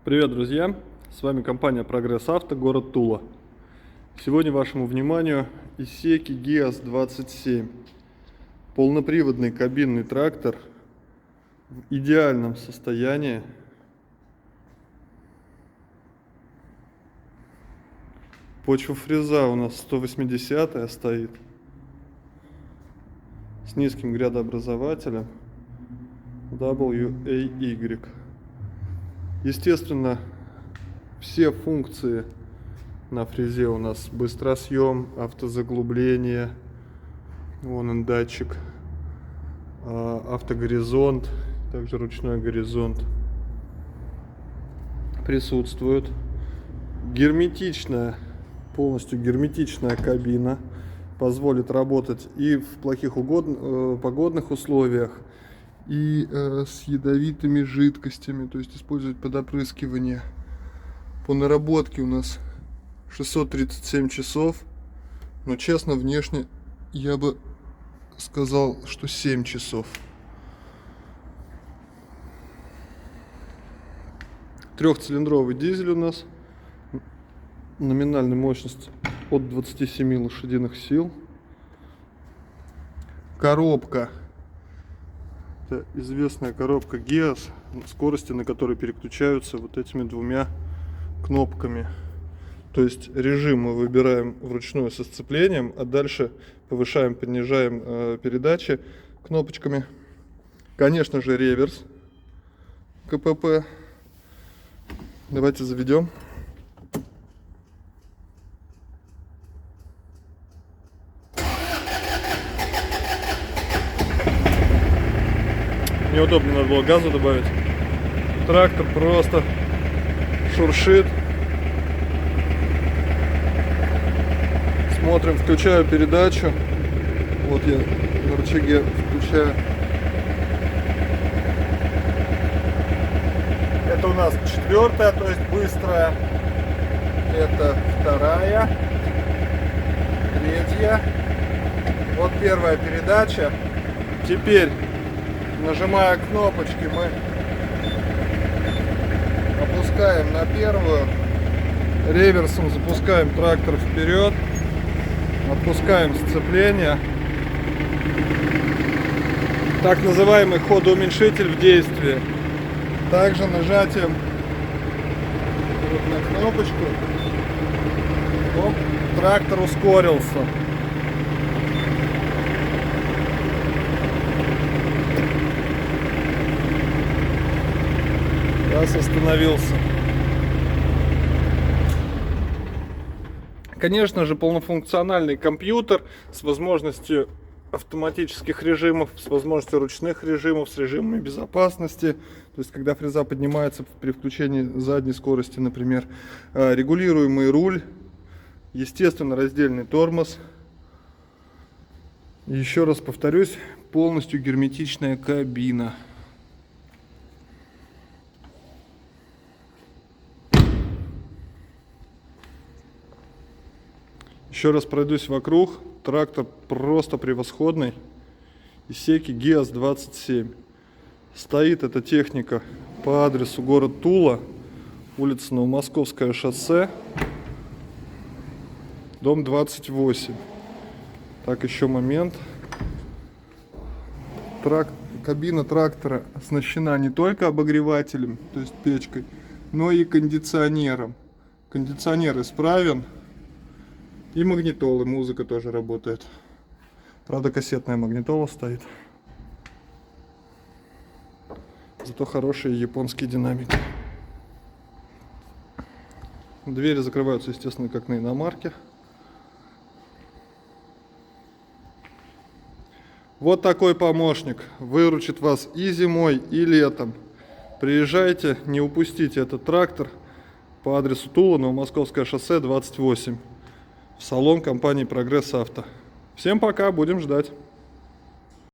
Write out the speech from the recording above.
Привет, друзья! С вами компания Прогресс Авто, город Тула. Сегодня вашему вниманию Исеки GIAS-27. Полноприводный кабинный трактор в идеальном состоянии. Почвофреза у нас 180 стоит с низким грядообразователем WAY. Естественно, все функции на фрезе у нас: быстросъем, автозаглубление, вон он датчик, автогоризонт, также ручной горизонт присутствует. Герметичная, полностью герметичная кабина позволит работать и в плохих погодных условиях, и с ядовитыми жидкостями, то есть использовать под опрыскивание. По наработке у нас 637 часов, но честно, внешне я бы сказал, что 7 часов. Трехцилиндровый дизель у нас, номинальная мощность от 27 лошадиных сил. Коробка, это известная коробка GIAS, скорости на которой переключаются вот этими двумя кнопками. То есть режим мы выбираем вручную со сцеплением, а дальше повышаем, понижаем передачи кнопочками. Конечно же, реверс КПП. Давайте заведем. Неудобно, надо было газу добавить. Трактор просто шуршит. Смотрим, включаю передачу. Вот я на рычаге включаю. Это у нас четвертая, то есть быстрая. Это вторая, третья. Вот первая передача. Теперь, нажимая кнопочки, мы опускаем на первую, реверсом запускаем трактор вперед, отпускаем сцепление. Так называемый ходоуменьшитель в действии. Также нажатием вот на кнопочку, оп, трактор ускорился. Раз остановился. Конечно же, полнофункциональный компьютер с возможностью автоматических режимов, с возможностью ручных режимов, с режимами безопасности. То есть, когда фреза поднимается при включении задней скорости, например, регулируемый руль, естественно, раздельный тормоз. Еще раз повторюсь, полностью герметичная кабина. Еще раз пройдусь вокруг. Трактор просто превосходный. Исеки GIAS-27. Стоит эта техника по адресу город Тула, улица Новомосковское шоссе, дом 28. Так, еще момент. Кабина трактора оснащена не только обогревателем, то есть печкой, но и кондиционером. Кондиционер исправен. И магнитолы, музыка тоже работает. Правда, кассетная магнитола стоит. Зато хорошие японские динамики. Двери закрываются, естественно, как на иномарке. Вот такой помощник. Выручит вас и зимой, и летом. Приезжайте, не упустите этот трактор по адресу Тула, Новомосковское шоссе, 28. В салон компании Прогресс Авто. Всем пока, будем ждать.